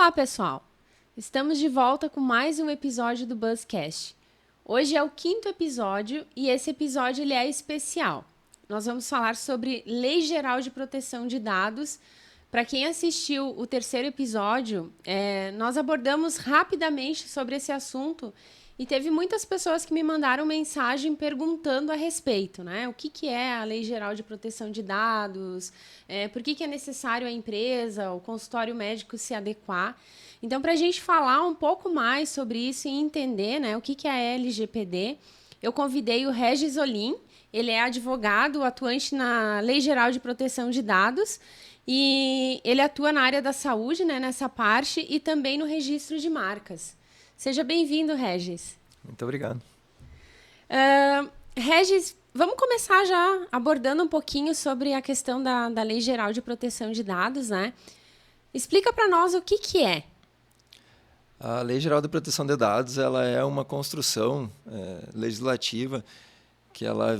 Olá, pessoal! Estamos de volta com mais um episódio do Buzzcast. Hoje é o 5º episódio e esse episódio ele é especial. Nós vamos falar sobre Lei Geral de Proteção de Dados. Para quem assistiu o 3º episódio, nós abordamos rapidamente sobre esse assunto e teve muitas pessoas que me mandaram mensagem perguntando a respeito, né? O que é a Lei Geral de Proteção de Dados, por que é necessário a empresa, o consultório médico se adequar. Então, para a gente falar um pouco mais sobre isso e entender, né, o que é a LGPD, eu convidei o Regis Olim. Ele é advogado atuante na Lei Geral de Proteção de Dados e ele atua na área da saúde, né, nessa parte, e também no registro de marcas. Seja bem-vindo, Regis. Muito obrigado. Regis, vamos começar já abordando um pouquinho sobre a questão da Lei Geral de Proteção de Dados, né? Explica para nós o que é. A Lei Geral de Proteção de Dados ela é uma construção legislativa que ela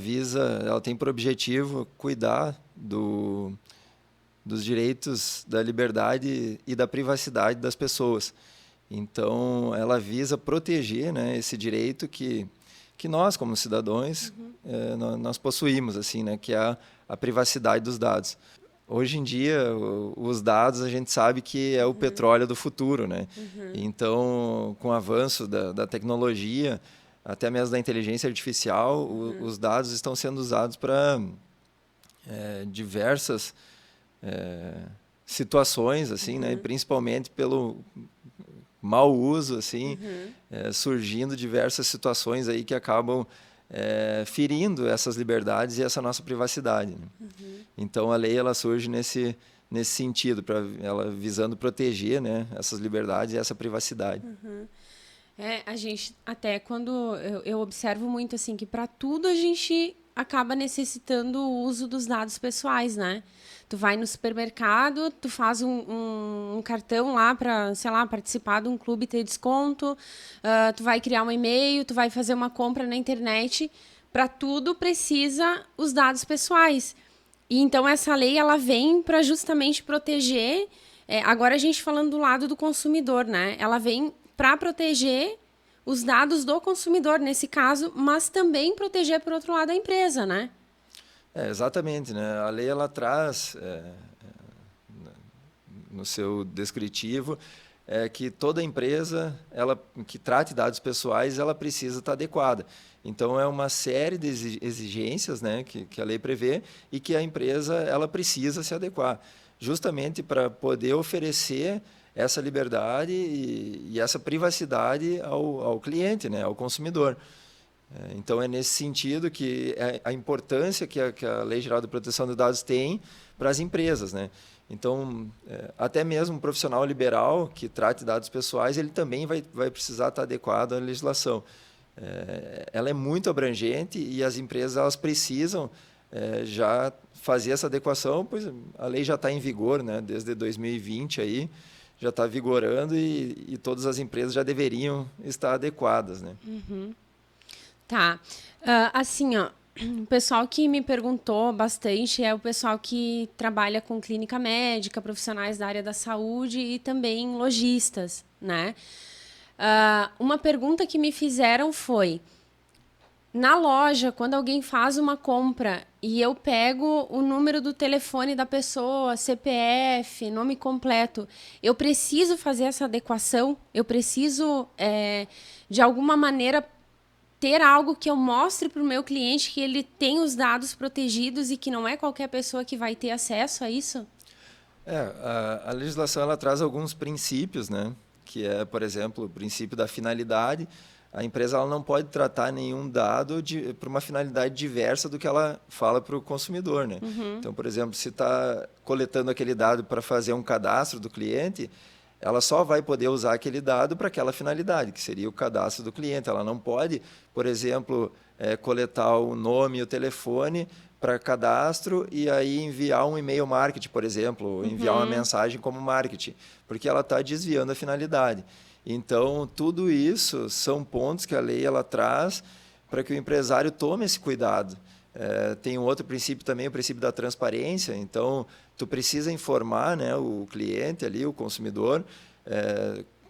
tem por objetivo cuidar dos direitos da liberdade e da privacidade das pessoas. Então, ela visa proteger, né, esse direito que nós, como cidadãos, nós possuímos, assim, né, que é a privacidade dos dados. Hoje em dia, os dados, a gente sabe que é o petróleo do futuro, né? Então, com o avanço da tecnologia, até mesmo da inteligência artificial, os dados estão sendo usados para diversas situações, assim, né? Principalmente pelo mau uso, assim, surgindo diversas situações aí que acabam ferindo essas liberdades e essa nossa privacidade, né? Então a lei ela surge nesse sentido, ela visando proteger, né, essas liberdades e essa privacidade. A gente até quando eu observo muito assim que para tudo a gente acaba necessitando o uso dos dados pessoais, né? Tu vai no supermercado, tu faz um cartão lá para, sei lá, participar de um clube e ter desconto, tu vai criar um e-mail, tu vai fazer uma compra na internet, para tudo precisa os dados pessoais. E então essa lei ela vem para justamente proteger, agora a gente falando do lado do consumidor, né? Ela vem para proteger os dados do consumidor nesse caso, mas também proteger, por outro lado, a empresa, né? Exatamente, né? A lei ela traz no seu descritivo que toda empresa que trate dados pessoais ela precisa estar adequada. Então é uma série de exigências, né, que a lei prevê e que a empresa ela precisa se adequar, justamente para poder oferecer essa liberdade e essa privacidade ao cliente, né, ao consumidor. Então, é nesse sentido que a importância que a Lei Geral de Proteção de Dados tem para as empresas, né? Então, até mesmo um profissional liberal que trate dados pessoais, ele também vai precisar estar adequado à legislação. Ela é muito abrangente e as empresas elas precisam já fazer essa adequação, pois a lei já está em vigor, né? Desde 2020 aí, já está vigorando e todas as empresas já deveriam estar adequadas, né? Tá. Assim, ó, o pessoal que me perguntou bastante é o pessoal que trabalha com clínica médica, profissionais da área da saúde e também lojistas, né? Uma pergunta que me fizeram foi, na loja, quando alguém faz uma compra e eu pego o número do telefone da pessoa, CPF, nome completo, eu preciso fazer essa adequação? Eu preciso, de alguma maneira, ter algo que eu mostre para o meu cliente que ele tem os dados protegidos e que não é qualquer pessoa que vai ter acesso a isso? A legislação ela traz alguns princípios, né? Que é, por exemplo, o princípio da finalidade. A empresa ela não pode tratar nenhum dado para uma finalidade diversa do que ela fala para o consumidor, né? Então, por exemplo, se está coletando aquele dado para fazer um cadastro do cliente, ela só vai poder usar aquele dado para aquela finalidade, que seria o cadastro do cliente. Ela não pode, por exemplo, coletar o nome e o telefone para cadastro e aí enviar um e-mail marketing, por exemplo, ou enviar uma mensagem como marketing, porque ela está desviando a finalidade. Então, tudo isso são pontos que a lei ela traz para que o empresário tome esse cuidado. Tem um outro princípio também, o princípio da transparência. Então, tu precisa informar, né, o cliente ali, o consumidor,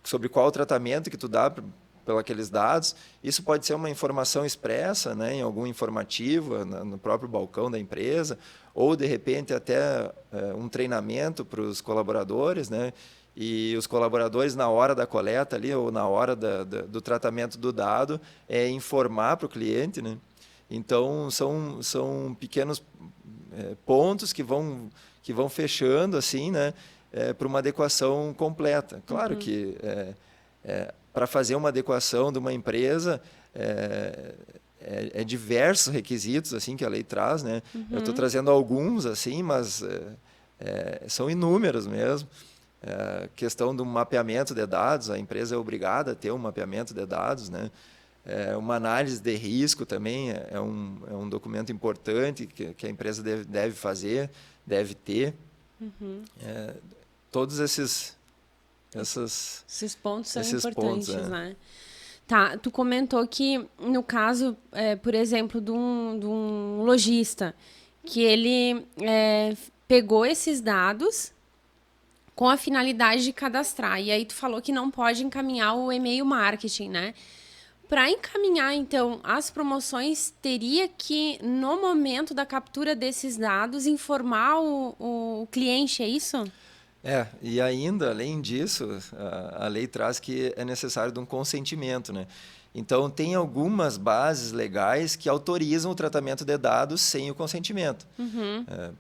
sobre qual o tratamento que tu dá pelos aqueles dados. Isso pode ser uma informação expressa, né, em algum informativo, no próprio balcão da empresa, ou, de repente, até um treinamento para os colaboradores, né, e os colaboradores, na hora da coleta ali, ou na hora do tratamento do dado, informar para o cliente, né? Então, são pequenos pontos que vão fechando assim, né, para uma adequação completa. Claro que para fazer uma adequação de uma empresa diversos requisitos assim que a lei traz, né? Eu estou trazendo alguns assim, mas são inúmeros mesmo. Questão do mapeamento de dados, a empresa é obrigada a ter um mapeamento de dados, né? Uma análise de risco também é um documento importante que a empresa deve fazer, deve ter. Todos esses pontos são importantes, pontos, né? Tá, tu comentou que, no caso, por exemplo, de um lojista, que ele pegou esses dados com a finalidade de cadastrar. E aí tu falou que não pode encaminhar o e-mail marketing, né? Para encaminhar, então, as promoções, teria que, no momento da captura desses dados, informar o cliente, é isso? E ainda, além disso, a lei traz que é necessário de um consentimento, né? Então, tem algumas bases legais que autorizam o tratamento de dados sem o consentimento.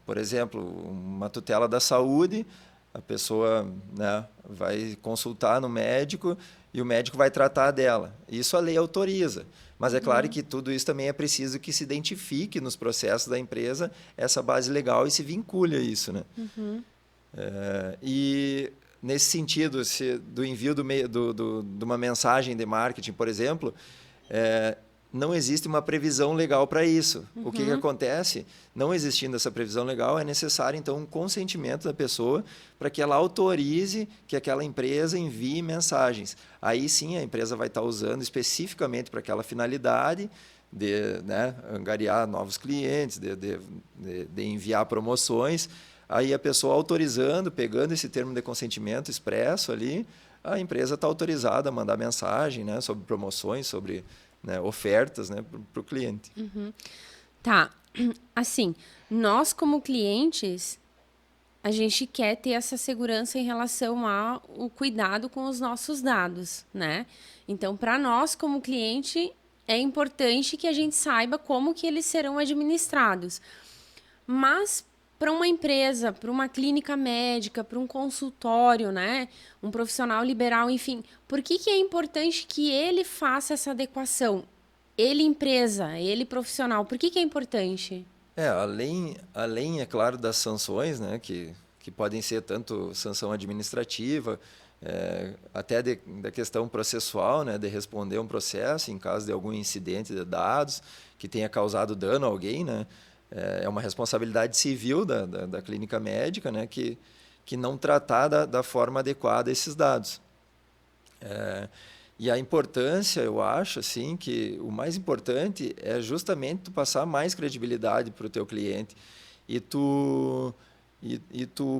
Por exemplo, uma tutela da saúde, a pessoa, né, vai consultar no médico e o médico vai tratar dela. Isso a lei autoriza. Mas é claro que tudo isso também é preciso que se identifique nos processos da empresa essa base legal e se vincule a isso, né? E nesse sentido, do envio de uma mensagem de marketing, por exemplo, não existe uma previsão legal para isso. O que acontece? Não existindo essa previsão legal, é necessário, então, um consentimento da pessoa para que ela autorize que aquela empresa envie mensagens. Aí sim a empresa vai estar usando especificamente para aquela finalidade de, né, angariar novos clientes, de enviar promoções. Aí a pessoa autorizando, pegando esse termo de consentimento expresso ali, a empresa está autorizada a mandar mensagem, né, sobre promoções, sobre, né, ofertas, né, para o cliente. Tá. Assim, nós como clientes, a gente quer ter essa segurança em relação ao cuidado com os nossos dados, né? Então, para nós como cliente, é importante que a gente saiba como que eles serão administrados. Mas para uma empresa, para uma clínica médica, para um consultório, né? Um profissional liberal, enfim, por que é importante que ele faça essa adequação? Ele empresa, ele profissional, por que é importante? Além, é claro, das sanções, né, que podem ser tanto sanção administrativa, até da questão processual, né, de responder um processo em caso de algum incidente de dados que tenha causado dano a alguém, né? É uma responsabilidade civil da clínica médica, né, que não tratar da forma adequada esses dados. E a importância, eu acho, assim, que o mais importante é justamente tu passar mais credibilidade para o teu cliente e tu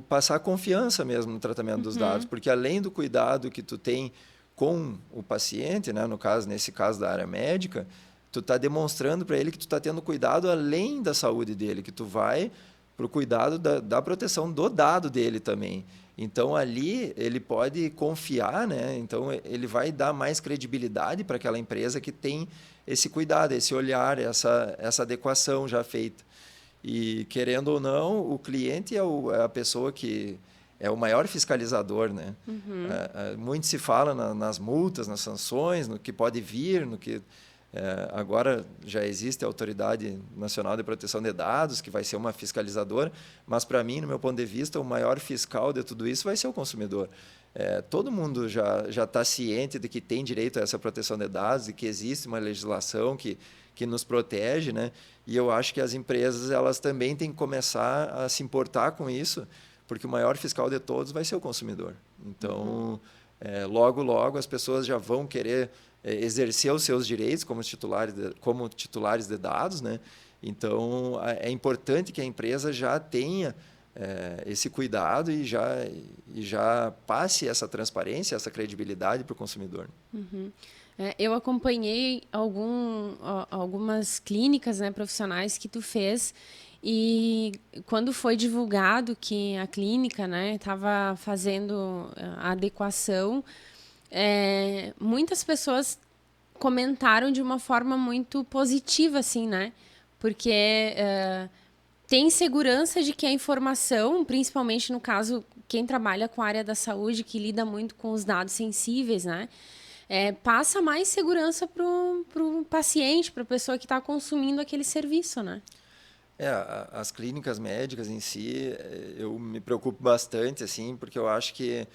passar confiança mesmo no tratamento dos dados, porque além do cuidado que tu tem com o paciente, né, nesse caso da área médica, tu está demonstrando para ele que tu está tendo cuidado além da saúde dele, que tu vai para o cuidado da proteção do dado dele também. Então, ali, ele pode confiar, né? Então, ele vai dar mais credibilidade para aquela empresa que tem esse cuidado, esse olhar, essa adequação já feita. E, querendo ou não, o cliente é a pessoa que é o maior fiscalizador, né? Muito se fala nas multas, nas sanções, no que pode vir, no que... agora já existe a Autoridade Nacional de Proteção de Dados, que vai ser uma fiscalizadora, mas, para mim, no meu ponto de vista, o maior fiscal de tudo isso vai ser o consumidor. Todo mundo já está ciente de que tem direito a essa proteção de dados e que existe uma legislação que nos protege, né? E eu acho que as empresas elas também têm que começar a se importar com isso, porque o maior fiscal de todos vai ser o consumidor. Então, logo, logo, as pessoas já vão querer exercer os seus direitos como titulares de dados, né? Então, é importante que a empresa já tenha esse cuidado e já passe essa transparência, essa credibilidade para o consumidor. Uhum. Eu acompanhei algumas clínicas, né, profissionais que tu fez, e quando foi divulgado que a clínica, né, estava fazendo a adequação, muitas pessoas comentaram de uma forma muito positiva, assim, né? Porque tem segurança de que a informação, principalmente no caso, quem trabalha com a área da saúde, que lida muito com os dados sensíveis, né? Passa mais segurança para o paciente, para a pessoa que está consumindo aquele serviço, né? As clínicas médicas em si, eu me preocupo bastante, assim, porque eu acho que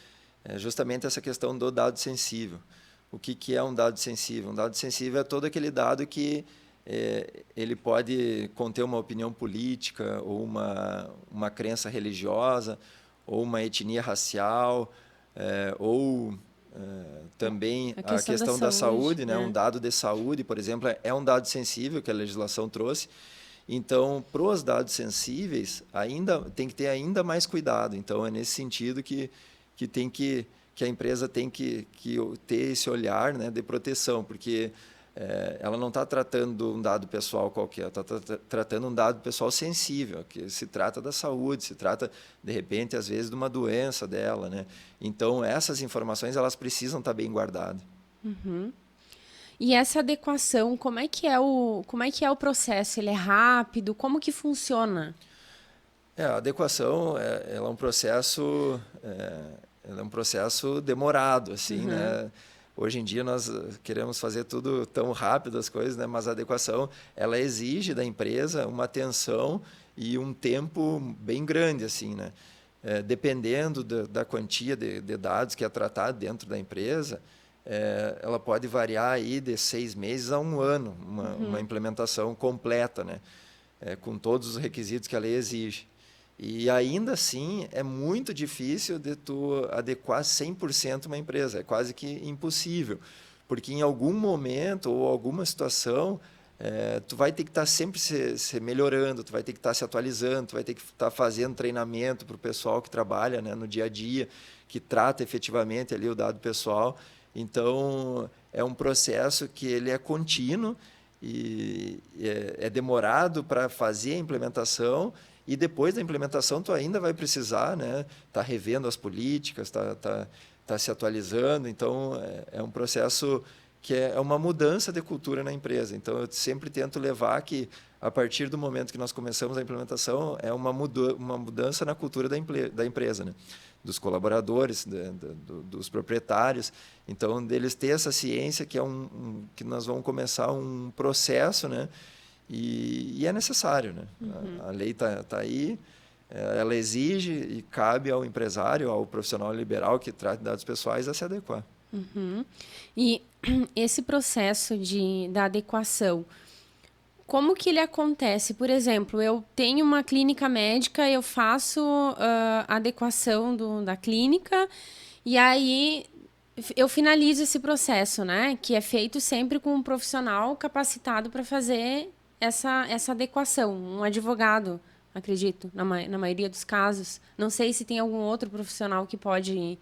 é justamente essa questão do dado sensível. O que é um dado sensível? Um dado sensível é todo aquele dado que ele pode conter uma opinião política ou uma crença religiosa ou uma etnia racial ou também a questão da saúde, né? Um dado de saúde, por exemplo, é um dado sensível que a legislação trouxe. Então, para os dados sensíveis, ainda tem que ter ainda mais cuidado. Então, é nesse sentido que a empresa tem que ter esse olhar, né, de proteção, porque ela não está tratando um dado pessoal qualquer, está tratando um dado pessoal sensível, que se trata da saúde, se trata, de repente, às vezes, de uma doença dela, né? Então, essas informações elas precisam estar bem guardadas. Uhum. E essa adequação, como é que é o processo? Ele é rápido? Como que funciona? A adequação ela é um processo demorado, assim, né? Hoje em dia nós queremos fazer tudo tão rápido as coisas, né? Mas a adequação ela exige da empresa uma atenção e um tempo bem grande, assim, né? Dependendo da quantia de dados que é tratado dentro da empresa, ela pode variar aí de 6 meses a 1 ano, uma implementação completa, né? Com todos os requisitos que a lei exige. E ainda assim é muito difícil de tu adequar 100% uma empresa, é quase que impossível, porque em algum momento ou alguma situação tu vai ter que estar sempre se melhorando, tu vai ter que estar se atualizando, tu vai ter que estar fazendo treinamento para o pessoal que trabalha, né, no dia a dia, que trata efetivamente ali o dado pessoal. Então é um processo que ele é contínuo e é demorado para fazer a implementação. E depois da implementação, tu ainda vai precisar, né, tá revendo as políticas, tá se atualizando. Então, é um processo que é uma mudança de cultura na empresa. Então, eu sempre tento levar que, a partir do momento que nós começamos a implementação, é uma mudança na cultura da empresa, né? Dos colaboradores, dos proprietários. Então, deles ter essa ciência que que nós vamos começar um processo, né? E é necessário, né? A lei tá aí, ela exige e cabe ao empresário, ao profissional liberal que trata de dados pessoais a se adequar. E esse processo da adequação, como que ele acontece? Por exemplo, eu tenho uma clínica médica, eu faço a adequação da clínica e aí eu finalizo esse processo, né? Que é feito sempre com um profissional capacitado para fazer essa adequação, um advogado, acredito, na maioria dos casos. Não sei se tem algum outro profissional que pode...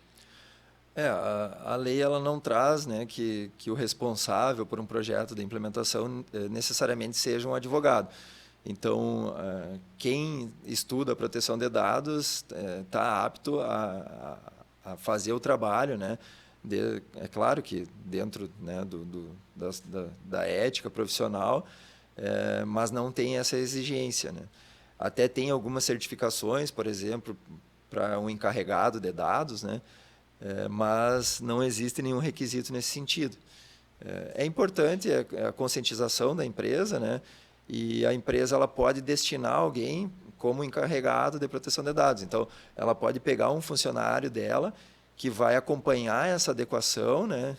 A lei ela não traz, né, que o responsável por um projeto de implementação necessariamente seja um advogado. Então, quem estuda a proteção de dados está apto a fazer o trabalho, né? É claro que dentro, né, da ética profissional, mas não tem essa exigência, né? Até tem algumas certificações, por exemplo, para um encarregado de dados, né? Mas não existe nenhum requisito nesse sentido. É importante a conscientização da empresa, né? E a empresa ela pode destinar alguém como encarregado de proteção de dados. Então, ela pode pegar um funcionário dela que vai acompanhar essa adequação, né?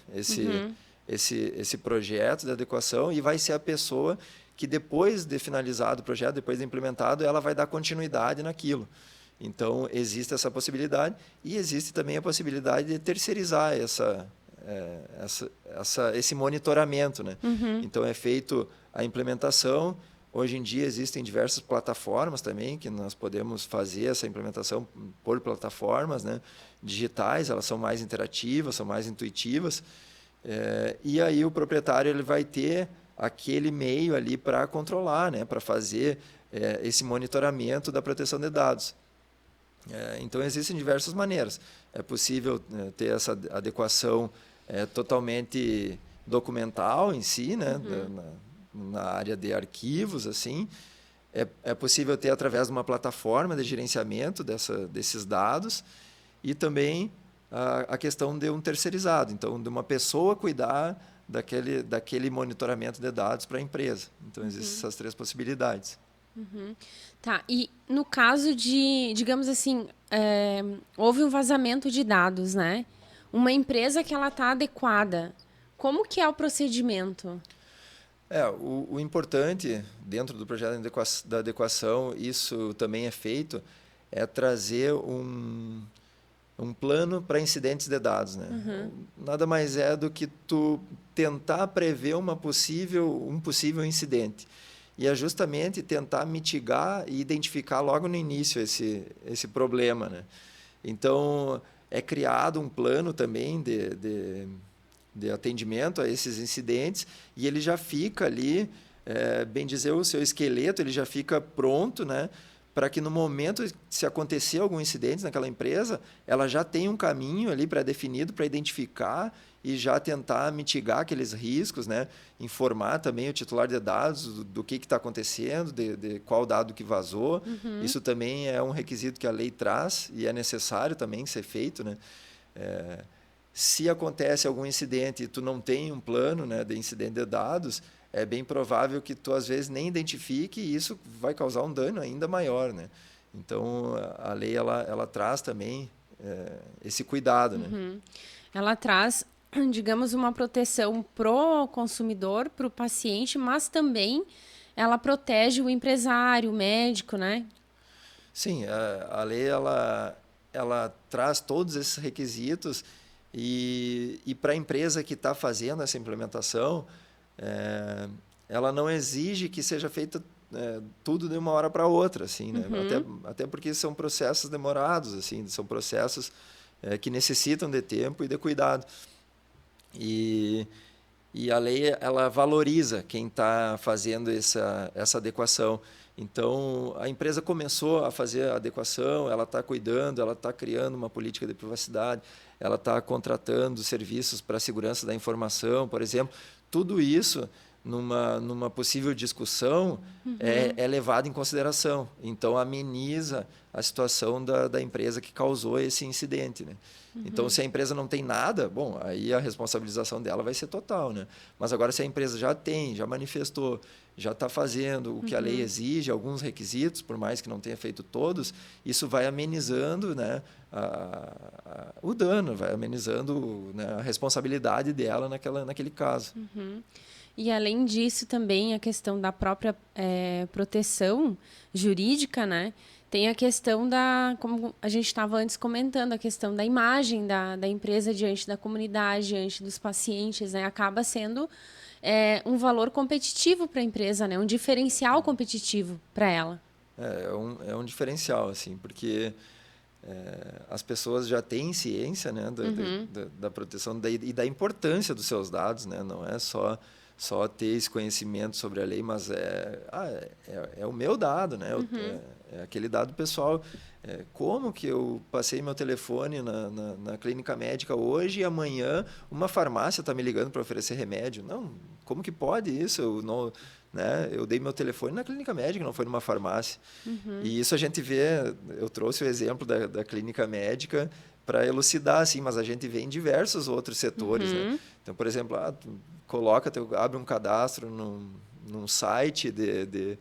Esse projeto de adequação, e vai ser a pessoa que, depois de finalizado o projeto, depois de implementado, ela vai dar continuidade naquilo. Então, existe essa possibilidade e existe também a possibilidade de terceirizar esse monitoramento, né? Então, é feito a implementação, Hoje em dia existem diversas plataformas também que nós podemos fazer essa implementação por plataformas, né, digitais. Elas são mais interativas, são mais intuitivas. E aí o proprietário ele vai ter aquele meio ali para controlar, né, para fazer esse monitoramento da proteção de dados. Então, existem diversas maneiras. É possível ter essa adequação totalmente documental em si, né, na área de arquivos, assim. É possível ter através de uma plataforma de gerenciamento desses dados e também a questão de um terceirizado, então, de uma pessoa cuidar daquele monitoramento de dados para a empresa. Então, existem essas 3 possibilidades. Tá, e no caso de, digamos assim, houve um vazamento de dados, né? Uma empresa que ela está adequada, como que é o procedimento? O importante, dentro do projeto da adequação, isso também é feito, é trazer um plano para incidentes de dados, né? Nada mais é do que tu tentar prever um possível incidente. E é justamente tentar mitigar e identificar logo no início esse problema, né? Então, é criado um plano também de atendimento a esses incidentes e ele já fica ali, bem dizer, o seu esqueleto ele já fica pronto, né? Para que no momento, se acontecer algum incidente naquela empresa, ela já tem um caminho ali pré-definido para identificar e já tentar mitigar aqueles riscos, né? Informar também o titular de dados do que está acontecendo, de qual dado que vazou. Isso também é um requisito que a lei traz e é necessário também ser feito, né? Se acontece algum incidente e tu não tem um plano, né, de incidente de dados, é bem provável que tu, às vezes, nem identifique e isso vai causar um dano ainda maior, né? Então, a lei ela traz também esse cuidado, né? Ela traz, digamos, uma proteção pro consumidor, pro paciente, mas também ela protege o empresário, o médico, né? Sim, a lei ela traz todos esses requisitos e para a empresa que está fazendo essa implementação, ela não exige que seja feito tudo de uma hora para outra, assim, né? Até porque são processos demorados, assim, são processos que necessitam de tempo e de cuidado. E a lei ela valoriza quem está fazendo essa adequação. Então, a empresa começou a fazer a adequação, ela está cuidando, ela está criando uma política de privacidade, ela está contratando serviços para a segurança da informação, por exemplo. Tudo isso, numa possível discussão, é levado em consideração. Então, ameniza a situação da empresa que causou esse incidente, né? Então, se a empresa não tem nada, bom, aí a responsabilização dela vai ser total, né? Mas agora, se a empresa já tem, já manifestou, já está fazendo o que a lei exige, alguns requisitos, por mais que não tenha feito todos, isso vai amenizando, né, o dano, vai amenizando, né, a responsabilidade dela naquele caso. E, além disso, também a questão da própria proteção jurídica, né? Tem a questão como a gente estava antes comentando, a questão da imagem da empresa diante da comunidade, diante dos pacientes, né? Acaba sendo um valor competitivo para a empresa, né? Um diferencial competitivo para ela. É um diferencial, assim, porque as pessoas já têm ciência, né, da proteção e da importância dos seus dados, né? Não é só ter esse conhecimento sobre a lei, mas é o meu dado, né? É aquele dado pessoal. Como que eu passei meu telefone na clínica médica hoje e amanhã uma farmácia está me ligando para oferecer remédio? Não, como que pode isso? Eu não, né? Eu dei meu telefone na clínica médica, não foi numa farmácia. E isso a gente vê, eu trouxe o exemplo da clínica médica para elucidar, assim, mas a gente vê em diversos outros setores, né? Então, por exemplo, abre um cadastro num site de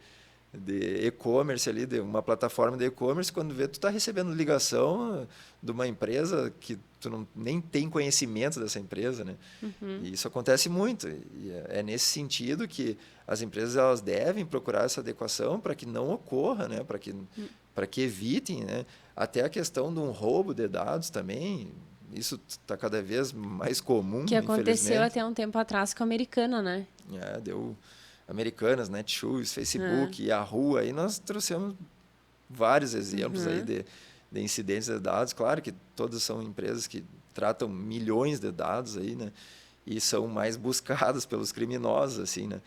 e-commerce ali, de uma plataforma de e-commerce, quando vê, tu está recebendo ligação de uma empresa que tu nem tem conhecimento dessa empresa, né? E isso acontece muito. E é nesse sentido que as empresas elas devem procurar essa adequação para que não ocorra, né? Para que evitem, né? Até a questão de um roubo de dados também, isso está cada vez mais comum, Que aconteceu infelizmente. até um tempo atrás com a Americana, né? Americanas, Netshoes, Facebook, Yahoo, aí nós trouxemos vários exemplos aí de incidentes de dados. Claro que todas são empresas que tratam milhões de dados aí, né? E são mais buscadas pelos criminosos, assim, né?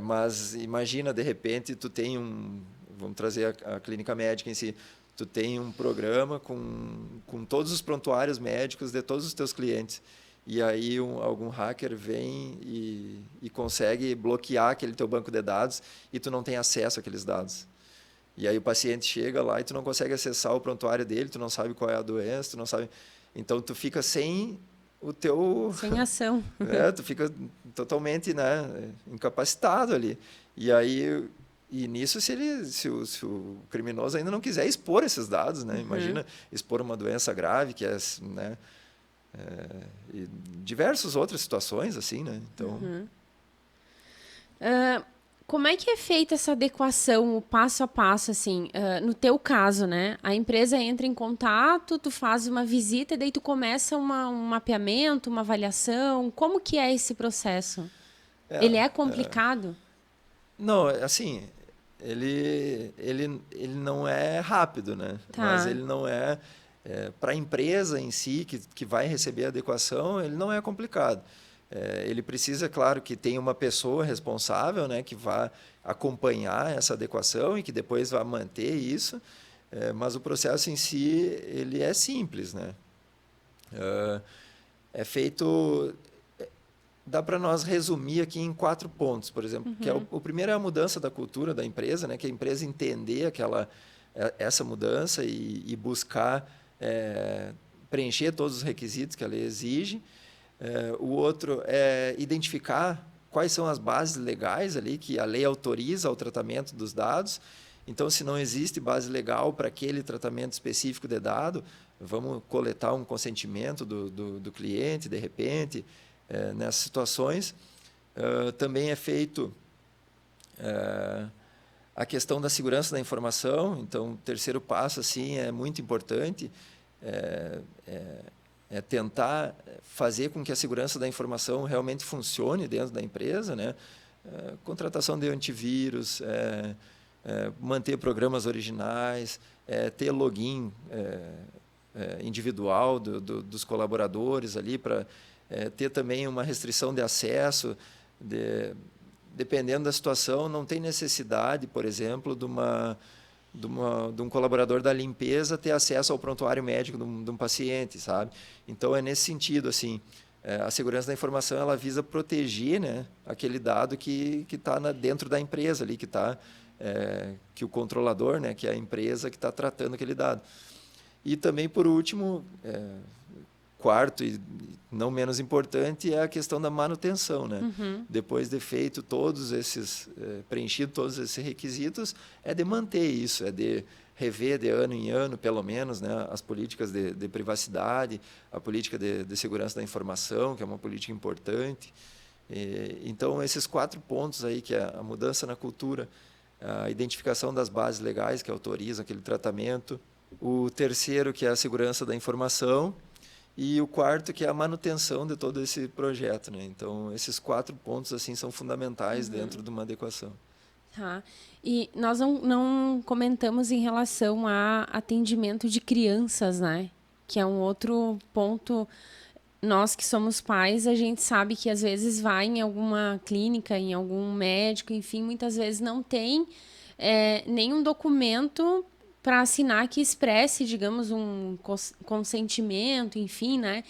Mas imagina, de repente, tu tem vamos trazer a clínica médica em si, tu tem um programa com todos os prontuários médicos de todos os teus clientes. E aí algum hacker vem e consegue bloquear aquele teu banco de dados e tu não tem acesso àqueles dados. E aí o paciente chega lá e tu não consegue acessar o prontuário dele, tu não sabe qual é a doença, tu não sabe... Então, tu fica sem o teu... Sem ação. Tu fica totalmente, né, incapacitado ali. E aí... E nisso, se o criminoso ainda não quiser expor esses dados, né? Imagina expor uma doença grave, que é, né? E diversas outras situações, assim, né? Então... Como é que é feita essa adequação, o passo a passo, assim, no teu caso, né? A empresa entra em contato, tu faz uma visita e daí tu começa um mapeamento, uma avaliação. Como que é esse processo? Ele é complicado? Não, assim, ele não é rápido, né? Tá. Mas ele não é... para a empresa em si, que vai receber a adequação, ele não é complicado. Ele precisa, claro, que tenha uma pessoa responsável, né, que vá acompanhar essa adequação e que depois vá manter isso, mas o processo em si ele é simples, né? É feito... Dá para nós resumir aqui em 4 pontos, por exemplo. Que é o primeiro é a mudança da cultura da empresa, né, que a empresa entender essa mudança e buscar preencher todos os requisitos que a lei exige. O outro é identificar quais são as bases legais ali que a lei autoriza ao tratamento dos dados. Então, se não existe base legal para aquele tratamento específico de dado, vamos coletar um consentimento do cliente, de repente, nessas situações. Também é feito a questão da segurança da informação. Então, o terceiro passo assim, é muito importante, é tentar fazer com que a segurança da informação realmente funcione dentro da empresa, né? Contratação de antivírus, manter programas originais, ter login individual dos colaboradores ali para ter também uma restrição de acesso. Dependendo da situação, não tem necessidade, por exemplo, de um colaborador da limpeza ter acesso ao prontuário médico de um paciente, sabe? Então, é nesse sentido, assim, a segurança da informação ela visa proteger, né, aquele dado que está dentro da empresa ali, que o controlador, né, que é a empresa que está tratando aquele dado. E também, por último, quarto e não menos importante, é a questão da manutenção, né? Depois de feito preenchido todos esses requisitos, é de manter isso, é de rever de ano em ano, pelo menos, né, as políticas de privacidade, a política de segurança da informação, que é uma política importante. Então, esses 4 pontos aí, que é a mudança na cultura, a identificação das bases legais que autorizam aquele tratamento, o terceiro, que é a segurança da informação, e o quarto, que é a manutenção de todo esse projeto, né? Então, esses 4 pontos assim são fundamentais dentro de uma adequação. Tá. E nós não comentamos em relação a atendimento de crianças, né? Que é um outro ponto. Nós que somos pais, a gente sabe que às vezes vai em alguma clínica, em algum médico, enfim, muitas vezes não tem nenhum documento para assinar que expresse, digamos, um consentimento, enfim, né?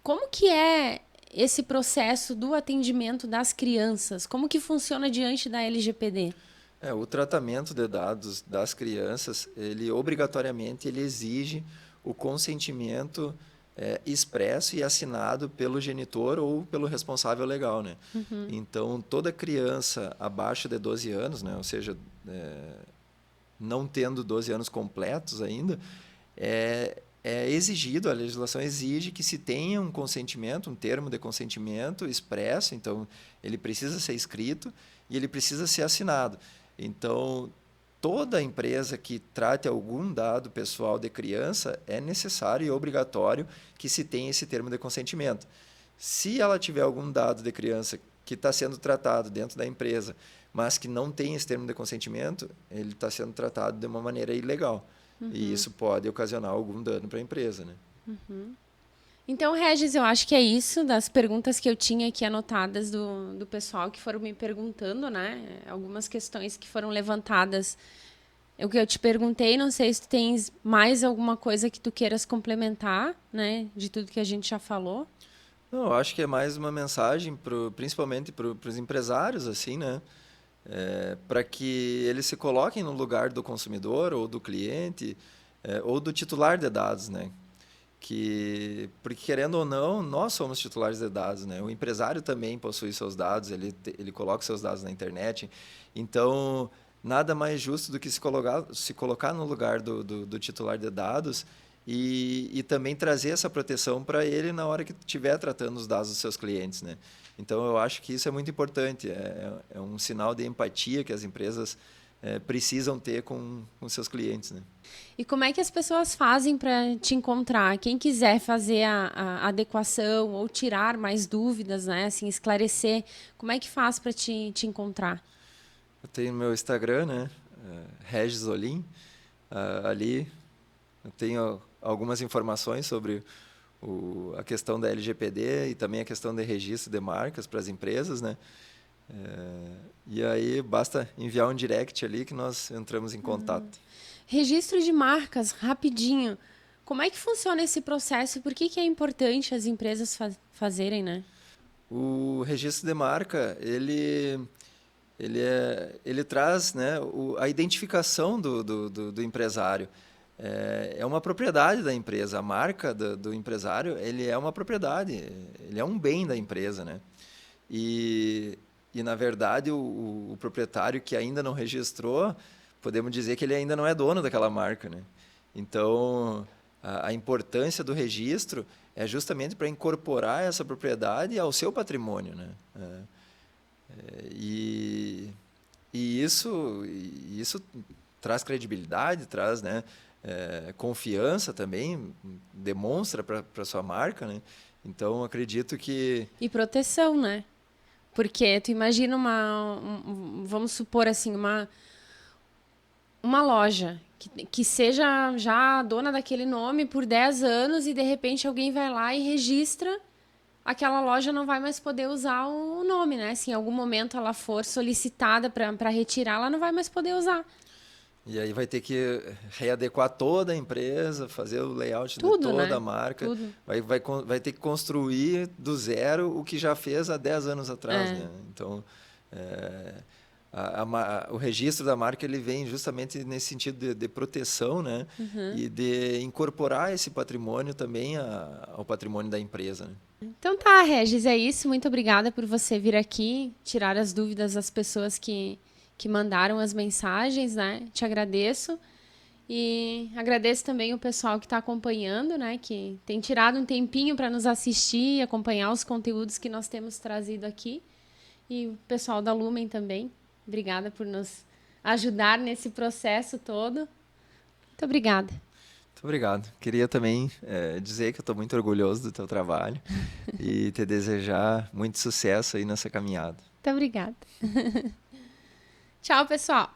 Como que é esse processo do atendimento das crianças? Como que funciona diante da LGPD? O tratamento de dados das crianças, ele obrigatoriamente exige o consentimento expresso e assinado pelo genitor ou pelo responsável legal, né? Então, toda criança abaixo de 12 anos, né? Ou seja, não tendo 12 anos completos ainda, é exigido, a legislação exige que se tenha um consentimento, um termo de consentimento expresso. Então, ele precisa ser escrito e ele precisa ser assinado. Então, toda empresa que trate algum dado pessoal de criança, é necessário e obrigatório que se tenha esse termo de consentimento. Se ela tiver algum dado de criança que está sendo tratado dentro da empresa, mas que não tem esse termo de consentimento, ele está sendo tratado de uma maneira ilegal. E isso pode ocasionar algum dano para a empresa, né? Então, Regis, eu acho que é isso das perguntas que eu tinha aqui anotadas do pessoal que foram me perguntando, né? Algumas questões que foram levantadas. O que eu te perguntei, não sei se tu tens mais alguma coisa que tu queiras complementar, né? De tudo que a gente já falou. Não, eu acho que é mais uma mensagem, principalmente para os empresários, assim, né? Para que eles se coloquem no lugar do consumidor ou do cliente ou do titular de dados, né? Porque querendo ou não, nós somos titulares de dados, né? O empresário também possui seus dados, ele coloca seus dados na internet. Então, nada mais justo do que se colocar no lugar do titular de dados e também trazer essa proteção para ele na hora que estiver tratando os dados dos seus clientes, né? Então, eu acho que isso é muito importante. É um sinal de empatia que as empresas precisam ter com seus clientes, né? E como é que as pessoas fazem para te encontrar? Quem quiser fazer a adequação ou tirar mais dúvidas, né? Assim, esclarecer, como é que faz para te encontrar? Eu tenho meu Instagram, né? Regis Olim. Ali eu tenho algumas informações sobre a questão da LGPD e também a questão de registro de marcas para as empresas, né? E aí basta enviar um direct ali que nós entramos em contato. Registro de marcas, rapidinho. Como é que funciona esse processo? Por que é importante as empresas fazerem, né? O registro de marca, ele traz, né, a identificação do empresário. É uma propriedade da empresa. A marca do empresário, ele é uma propriedade, ele é um bem da empresa, né? E na verdade, o proprietário que ainda não registrou, podemos dizer que ele ainda não é dono daquela marca, né? Então, a importância do registro é justamente para incorporar essa propriedade ao seu patrimônio, né? E isso traz credibilidade, traz, né, confiança também, demonstra para a sua marca, né? Então, acredito que... E proteção, né? Porque tu imagina vamos supor assim, uma loja que seja já dona daquele nome por 10 anos e de repente alguém vai lá e registra, aquela loja não vai mais poder usar o nome, né? Se em algum momento ela for solicitada para retirar, ela não vai mais poder usar. E aí vai ter que readequar toda a empresa, fazer o layout Tudo, de toda né? a marca. Tudo. Vai ter que construir do zero o que já fez há 10 anos atrás, né? Então, o registro da marca ele vem justamente nesse sentido de proteção, né? E de incorporar esse patrimônio também ao patrimônio da empresa, né? Então tá, Regis, é isso. Muito obrigada por você vir aqui, tirar as dúvidas das pessoas que mandaram as mensagens, né? Te agradeço. E agradeço também o pessoal que está acompanhando, né? Que tem tirado um tempinho para nos assistir e acompanhar os conteúdos que nós temos trazido aqui. E o pessoal da Lumen também. Obrigada por nos ajudar nesse processo todo. Muito obrigada. Muito obrigado. Queria também dizer que eu estou muito orgulhoso do teu trabalho e te desejar muito sucesso aí nessa caminhada. Muito obrigada. Tchau, pessoal.